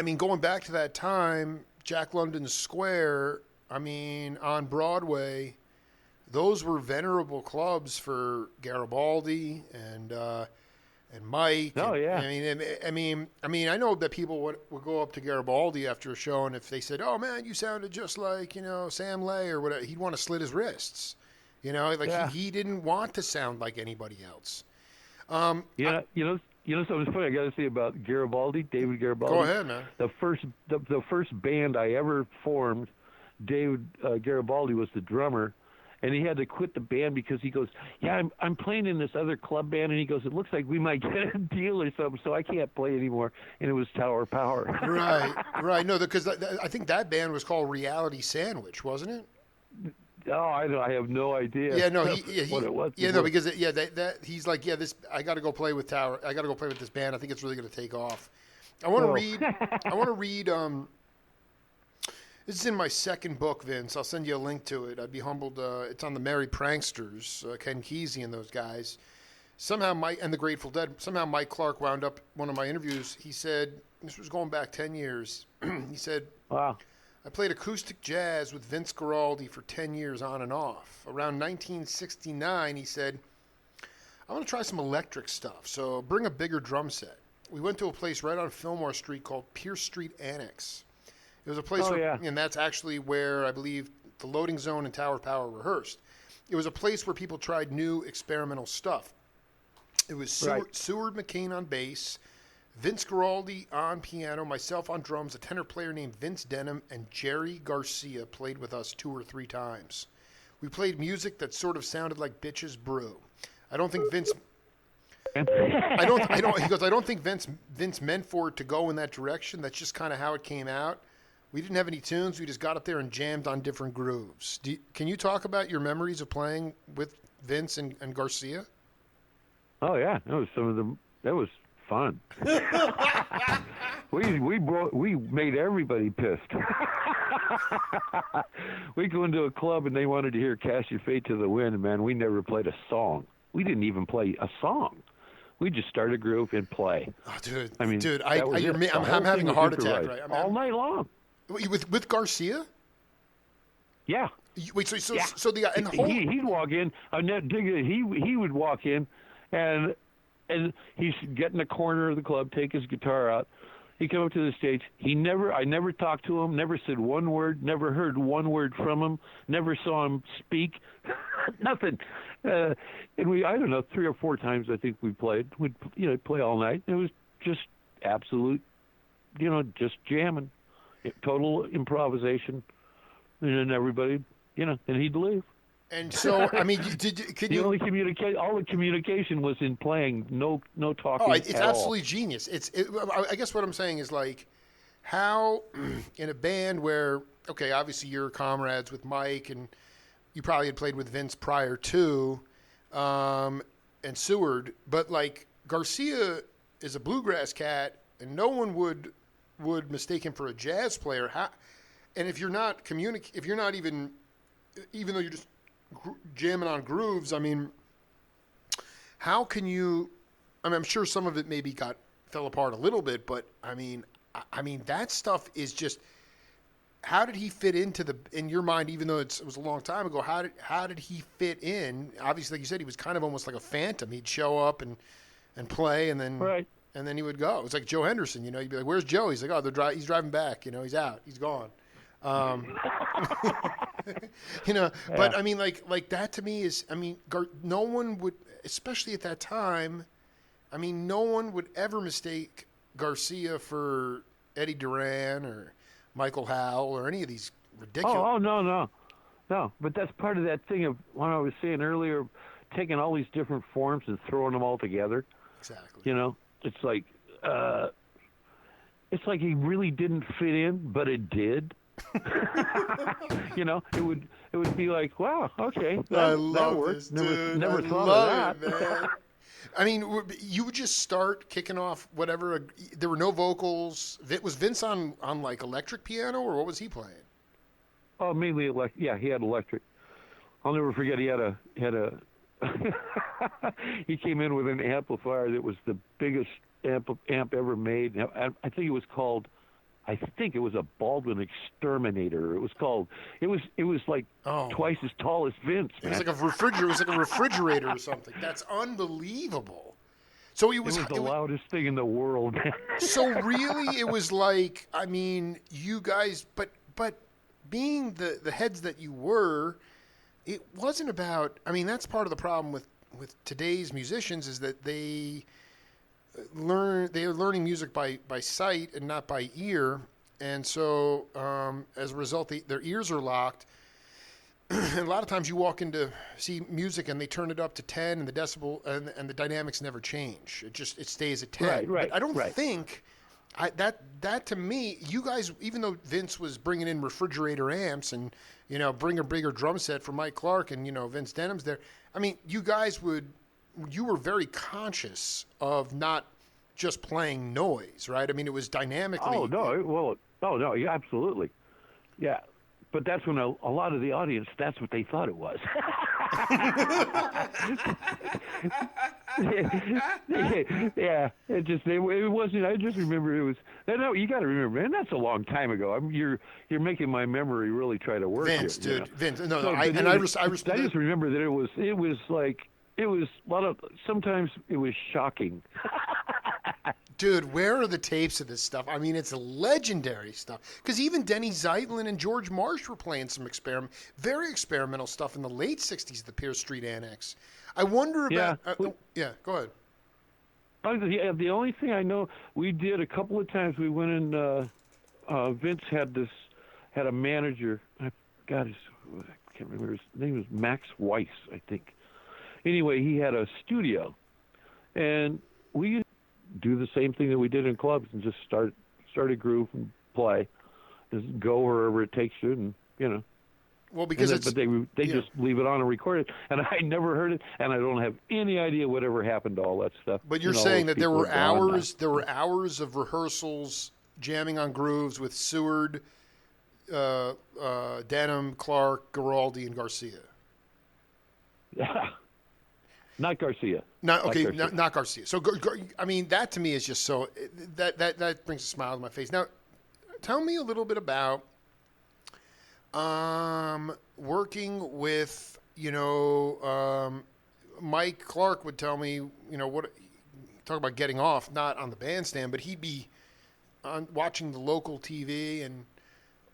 mean, going back to that time, Jack London Square, I mean, on Broadway, those were venerable clubs for Garibaldi and Mike. Oh, yeah. I mean, I know that people would go up to Garibaldi after a show, and if they said, "Oh man, you sounded just like Sam Lay" or whatever, he'd want to slit his wrists. He didn't want to sound like anybody else. Something funny I got to say about Garibaldi, David Garibaldi. Go ahead, man. The first band I ever formed, David Garibaldi was the drummer. And he had to quit the band because he goes, "Yeah, I'm playing in this other club band," and he goes, "It looks like we might get a deal or something, so I can't play anymore." And it was Tower Power. Right. No, because I think that band was called Reality Sandwich, wasn't it? Oh, I have no idea. Yeah, no, what it was. Yeah, no, because he's like, I got to go play with Tower. I got to go play with this band. I think it's really going to take off. I want to read. This is in my second book, Vince. I'll send you a link to it. I'd be humbled. It's on the Merry Pranksters, Ken Kesey and those guys. Somehow Mike and the Grateful Dead. Somehow Mike Clark wound up one of my interviews. He said, this was going back 10 years. He said, "Wow, I played acoustic jazz with Vince Guaraldi for 10 years on and off. Around 1969, he said, I want to try some electric stuff, so bring a bigger drum set. We went to a place right on Fillmore Street called Pierce Street Annex. It was a place and that's actually where I believe the Loading Zone and Tower Power rehearsed. It was a place where people tried new experimental stuff. It was Right. Seward McCain on bass, Vince Guaraldi on piano, myself on drums, a tenor player named Vince Denham, and Jerry Garcia played with us 2 or 3 times. We played music that sort of sounded like Bitches Brew. I don't think Vince. I don't. He goes. I don't think Vince meant for it to go in that direction. That's just kind of how it came out. We didn't have any tunes. We just got up there and jammed on different grooves. Can you talk about your memories of playing with Vince and Garcia? Oh yeah, that was some of them. That was fun. we made everybody pissed. We go into a club and they wanted to hear "Cast Your Fate to the Wind." Man, we never played a song. We didn't even play a song. We just start a groove and play. Oh, dude! I mean, dude, I'm I'm having a heart attack right all night long. With Garcia. Yeah. Wait, so Yeah. so the and the whole He'd walk in. He would walk in, and he's get in the corner of the club, take his guitar out. He'd come up to the stage. I never talked to him, never said one word, never heard one word from him, never saw him speak, nothing. And I don't know, 3 or 4 times I think we played. We'd play all night. It was just absolute, just jamming, total improvisation, and then everybody, and he'd leave. And so, I mean, All the communication was in playing, no talking. Oh, it's at absolutely all. genius. I guess what I'm saying is like, how in a band where, okay, obviously you're comrades with Mike, and you probably had played with Vince prior to, and Seward, but like Garcia is a bluegrass cat, and no one would mistake him for a jazz player. And if you're not even though you're just jamming on grooves, I mean, how can you? I mean, I'm sure some of it maybe fell apart a little bit, but I mean that stuff is just. How did he fit in your mind? Even though it was a long time ago, how did he fit in? Obviously, like you said, he was kind of almost like a phantom. He'd show up and play, and then Right. and then he would go. It was like Joe Henderson, You'd be like, "Where's Joe?" He's like, "Oh, he's driving back. He's out. He's gone." But I mean, like that to me is, I mean, no one would, especially at that time, I mean, no one would ever mistake Garcia for Eddie Duran or Michael Howell or any of these ridiculous. Oh, no. But that's part of that thing of what I was saying earlier, taking all these different forms and throwing them all together. Exactly. It's like he really didn't fit in, but it did. It would be like, wow, okay, I that love worked. this, dude. Never I thought love of that. it, man. I mean, you would just start kicking off whatever. There were no vocals. Was Vince on like electric piano, or what was he playing? Oh, mainly electric. Yeah, he had electric. I'll never forget. He had a. He came in with an amplifier that was the biggest amp ever made. Now, I think it was called. I think it was a Baldwin Exterminator. It was called. It was like twice as tall as Vince. It was like a refrigerator. It was like a refrigerator or something. That's unbelievable. So it was the loudest thing in the world. So really, it was like, I mean, you guys, but being the heads that you were, it wasn't about. I mean, that's part of the problem with today's musicians is that they are learning music by sight and not by ear, and so as a result, their ears are locked. And a lot of times, you walk in to see music and they turn it up to 10, and the decibel and the dynamics never change. It stays at 10. Right. But I don't think that to me, you guys, even though Vince was bringing in refrigerator amps and bring a bigger drum set for Mike Clark and Vince Denham's there. I mean, you guys you were very conscious of not just playing noise, right? I mean, it was dynamically. Yeah, absolutely. Yeah. But that's when a lot of the audience, that's what they thought it was. Yeah, it wasn't. I just remember it was. No, you got to remember, man. That's a long time ago. You're making my memory really try to work. Vince, here, dude, Vince. No, so, I just remember that it was a lot of. Sometimes it was shocking. Dude, where are the tapes of this stuff? I mean, it's legendary stuff. Because even Denny Zeitlin and George Marsh were playing some very experimental stuff in the late 60s at the Pierce Street Annex. I wonder about... Yeah. Yeah, go ahead. Yeah, the only thing I know we did a couple of times, we went in. Vince had a manager. I can't remember his name. Was Max Weiss, I think. Anyway, he had a studio, and we used to do the same thing that we did in clubs and just start a groove and play, just go wherever it takes you, and Well, because but they just leave it on and record it, and I never heard it, and I don't have any idea whatever happened to all that stuff. But you're saying that there were hours of rehearsals, jamming on grooves with Seward, Denham, Clark, Giraldi, and Garcia. Yeah, not Garcia. Not Garcia. So, I mean, that to me is just so that brings a smile to my face. Now, tell me a little bit about working with Mike Clark would tell me what talk about getting off, not on the bandstand, but he'd be on watching the local TV and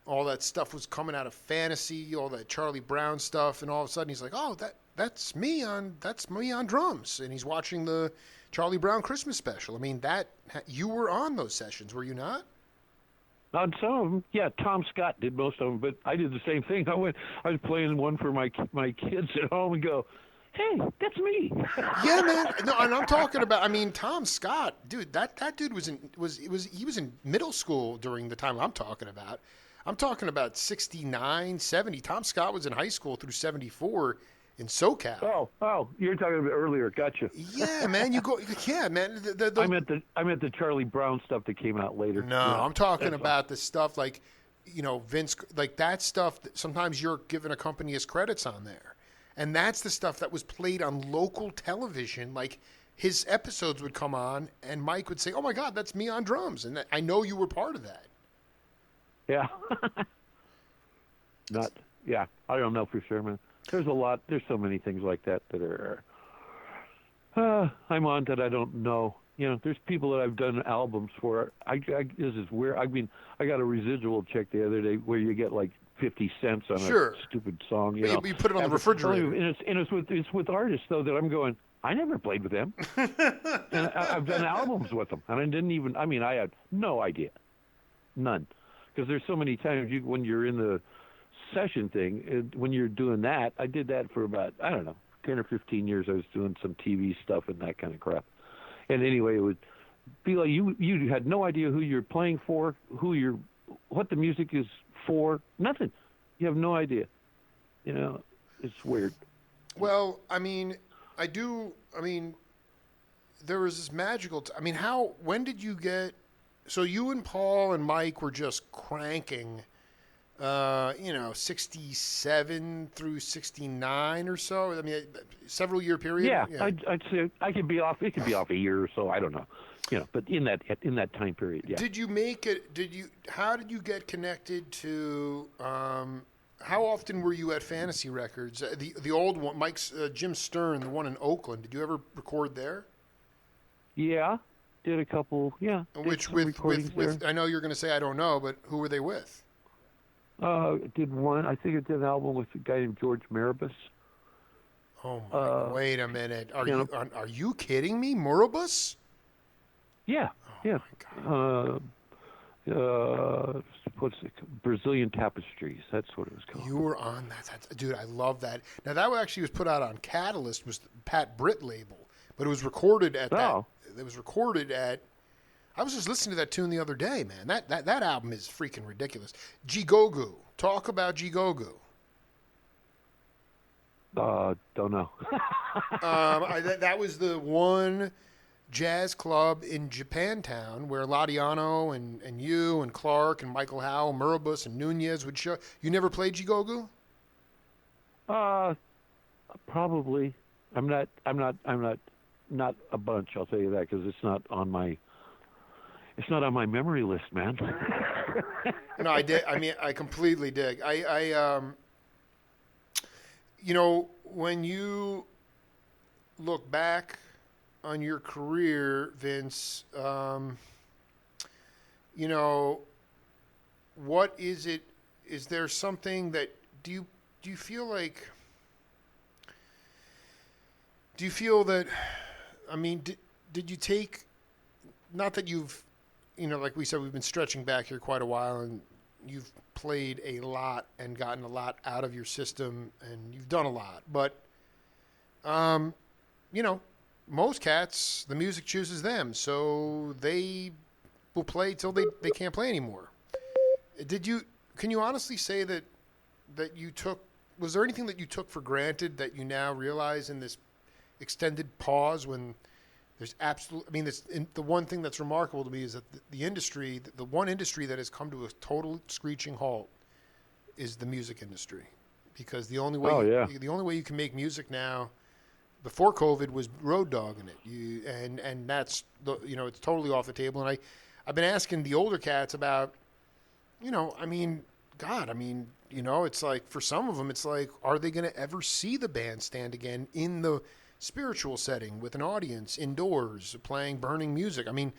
all that stuff was coming out of Fantasy, all that Charlie Brown stuff, and all of a sudden he's like, oh, that's me on drums, and he's watching the Charlie Brown Christmas special. I mean, you were on those sessions, were you not? On some of them, yeah. Tom Scott did most of them, but I did the same thing. I was playing one for my kids at home and go, hey, that's me. Yeah, man. No, and I'm talking about. I mean, Tom Scott, dude. That dude was in middle school during the time I'm talking about. I'm talking about 69, 70. Tom Scott was in high school through 74 in SoCal. Oh, you're talking about earlier. Gotcha. Yeah, man. Yeah, man. I meant the Charlie Brown stuff that came out later. No, yeah, I'm talking about the stuff like, Vince, like that stuff. That sometimes you're giving a company his credits on there. And that's the stuff that was played on local television. Like his episodes would come on and Mike would say, oh my God, that's me on drums. And I know you were part of that. Yeah. I don't know for sure, man. There's so many things like that are, I'm on that I don't know. There's people that I've done albums for. This is weird. I mean, I got a residual check the other day where you get like 50 cents on a stupid song. You put it on the refrigerator. And it's with artists, though, that I'm going, I never played with them. And I've done albums with them. And I had no idea. None. Because there's so many times when you're in the session thing, when you're doing that, I did that for about, 10 or 15 years. I was doing some TV stuff and that kind of crap. And anyway, it would be like you had no idea who you're playing for, what the music is for, nothing. You have no idea. It's weird. Well, there was this magical, when did you get, so you and Paul and Mike were just cranking, 67 through 69 or so. I mean, several year period. Yeah. I'd say I could be off. It could be off a year or so. I don't know. But in that time period, yeah. Did you make it? How did you get connected to? How often were you at Fantasy Records? The old one, Mike's Jim Stern, the one in Oakland. Did you ever record there? Yeah, did a couple. Yeah. Which with I know you're going to say I don't know, but who were they with? Did one. I think it did an album with a guy named George Maribus. Oh my! Wait a minute. Are you kidding me, Maribus? Yeah. Oh yeah. My God. What's it? Brazilian Tapestries. That's what it was called. You were on that. Dude, I love that. Now that actually was put out on Catalyst, was the Pat Britt label, but it was recorded at that. It was recorded at. I was just listening to that tune the other day, man. That album is freaking ridiculous. Gigogu. Talk about Gigogu. Don't know. That was the one jazz club in Japantown where Ladiano and you and Clark and Michael Howe, Murabus and Nunez would show. You never played Gigogu? Probably. I'm not a bunch. I'll tell you that because it's not on my memory list, man. No, I did. I mean, I completely dig. When you look back on your career, Vince, what is it? Is there something that do you feel like? Do you feel that? I mean, did you take? Not that you've, like we said, we've been stretching back here quite a while, and you've played a lot and gotten a lot out of your system, and you've done a lot. But, most cats, the music chooses them, so they will play till they can't play anymore. Can you honestly say that you took, was there anything that you took for granted that you now realize in this extended pause when there's the one thing that's remarkable to me is that the one industry that has come to a total screeching halt is the music industry, because the only way you can make music now, before COVID, was road dogging it. And that's it's totally off the table. And I've been asking the older cats about, it's like for some of them, it's like, are they going to ever see the bandstand again in the spiritual setting with an audience indoors playing burning music? I mean,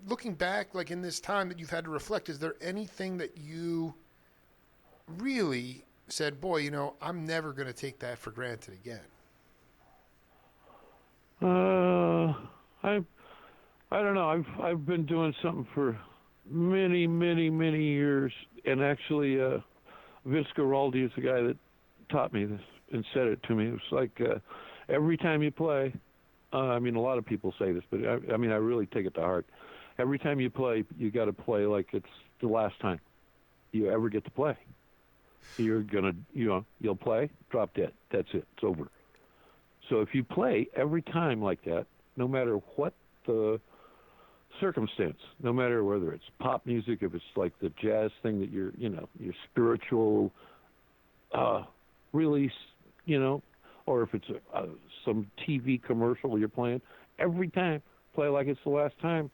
looking back, like in this time that you've had to reflect, is there anything that you really said, boy, I'm never going to take that for granted again? I don't know. I've been doing something for many, many, many years, and actually, Visceral is the guy that taught me this and said it to me. It was like every time you play, a lot of people say this, but I really take it to heart. Every time you play, you got to play like it's the last time you ever get to play. You're gonna, you'll play, drop dead. That's it. It's over. So if you play every time like that, no matter what the circumstance, no matter whether it's pop music, if it's like the jazz thing that your spiritual release, or if it's some TV commercial you're playing, every time play like it's the last time,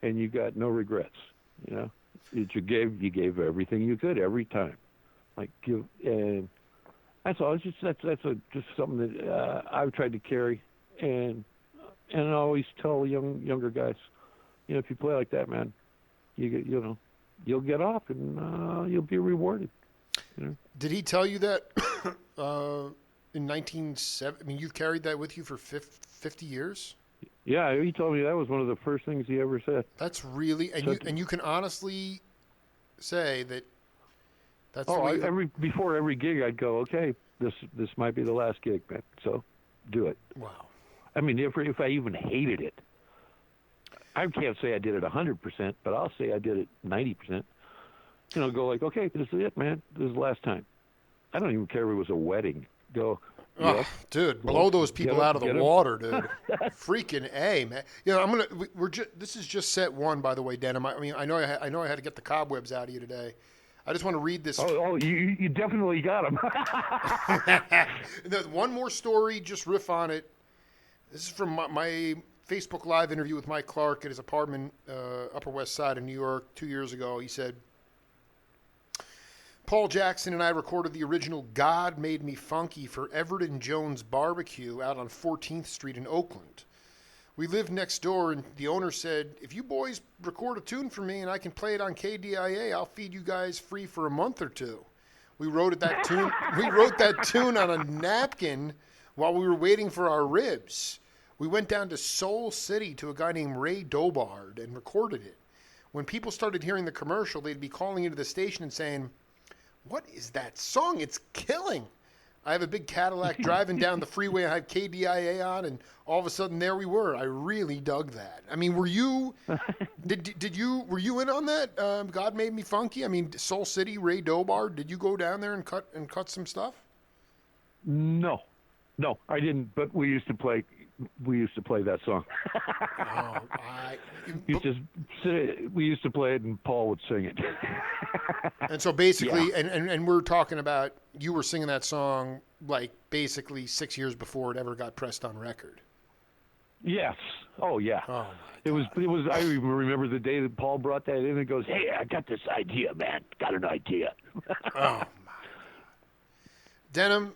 and you got no regrets. You gave everything you could every time. And that's all. It's just just something that I've tried to carry, and I always tell younger guys, if you play like that, man, you'll get off and you'll be rewarded. Did he tell you that in 1970? You've carried that with you for 50 years? Yeah, he told me that was one of the first things he ever said. That's really, and you can honestly say that. That's before every gig, I'd go, okay, this might be the last gig, man. So, do it. Wow. If I even hated it, I can't say I did it 100%, but I'll say I did it 90%. Go like, okay, this is it, man. This is the last time. I don't even care if it was a wedding. Go. Oh, dude, blow those people out of the water, dude. Freaking A, man. This is just set one, by the way, Denham. I know I had to get the cobwebs out of you today. I just want to read this. Oh, you definitely got them. One more story, just riff on it. This is from my Facebook Live interview with Mike Clark at his apartment, Upper West Side of New York, 2 years ago. He said, Paul Jackson and I recorded the original God Made Me Funky for Everett and Jones Barbecue out on 14th Street in Oakland. We lived next door, and the owner said, if you boys record a tune for me and I can play it on KDIA, I'll feed you guys free for a month or two. We wrote that tune on a napkin while we were waiting for our ribs. We went down to Soul City to a guy named Ray Dobard and recorded it. When people started hearing the commercial, they'd be calling into the station and saying, what is that song? It's killing. I have a big Cadillac driving down the freeway. I had KDIA on, and all of a sudden there we were. I really dug that. Were you were you in on that? God Made Me Funky. Soul City, Ray Dobard. Did you go down there and cut some stuff? No, I didn't. But we used to play that song. We used to play it, and Paul would sing it. And so basically, yeah. and we're talking about, you were singing that song like basically 6 years before it ever got pressed on record. Yes. Oh yeah. Oh, it was. I even remember the day that Paul brought that in and goes, "Hey, I got this idea, man. Got an idea." Oh my. Denham,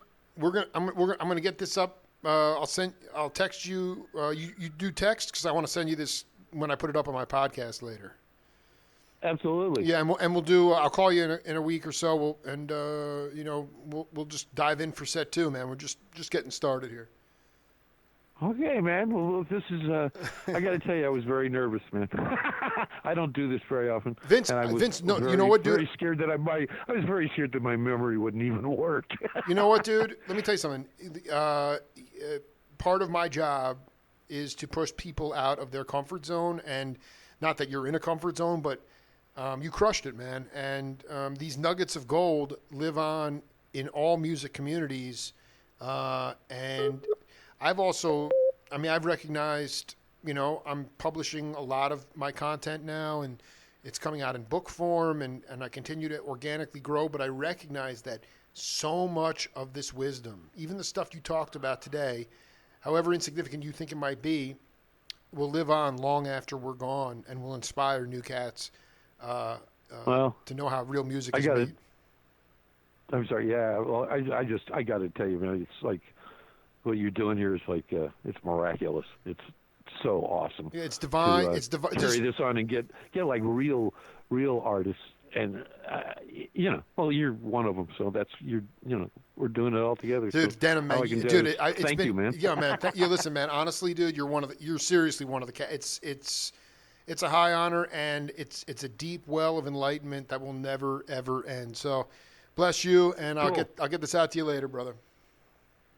I'm gonna get this up. I'll text you. You do text, because I want to send you this when I put it up on my podcast later. Absolutely. Yeah, and we'll do. I'll call you in a week or so. We'll just dive in for set two, man. We're just getting started here. Okay, man. Well, this is. I got to tell you, I was very nervous, man. I don't do this very often. Vince, and I was Vince, no, very, you know what, dude? Very scared that I was very scared that my memory wouldn't even work. You know what, dude? Let me tell you something. Part of my job is to push people out of their comfort zone, and not that you're in a comfort zone, but you crushed it, man. And these nuggets of gold live on in all music communities, and I've also, I've recognized, I'm publishing a lot of my content now, and it's coming out in book form, and I continue to organically grow, but I recognize that so much of this wisdom, even the stuff you talked about today, however insignificant you think it might be, will live on long after we're gone and will inspire new cats to know how real music is made. I'm sorry, yeah. Well, I got to tell you, man, it's like, what you're doing here is like it's miraculous. It's so awesome. Yeah, it's divine. To, it's divine. Carry this on and get like real artists, and well, you're one of them. So that's we're doing it all together. Dude, so Denham, man, dude, thank you, man. Yeah, man. Listen, man. Honestly, dude, you're seriously one of the cats. It's a high honor, and it's a deep well of enlightenment that will never ever end. So, bless you, and Cool. I'll get this out to you later, brother.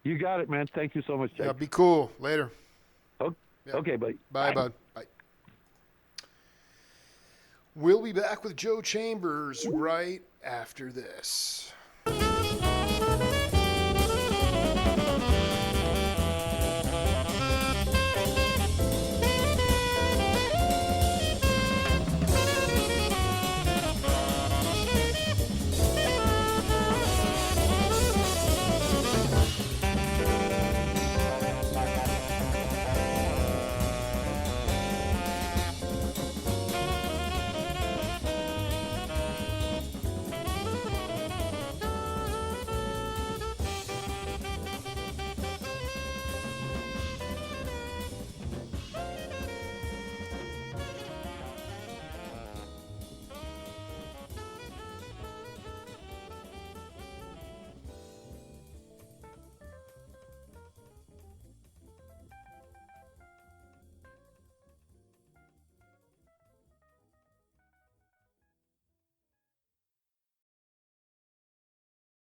You got it, man. Thank you so much, Jake. Yeah, be cool. Later. Oh, Yeah. Okay, buddy. Bye, bud. Bye. We'll be back with Joe Chambers right after this.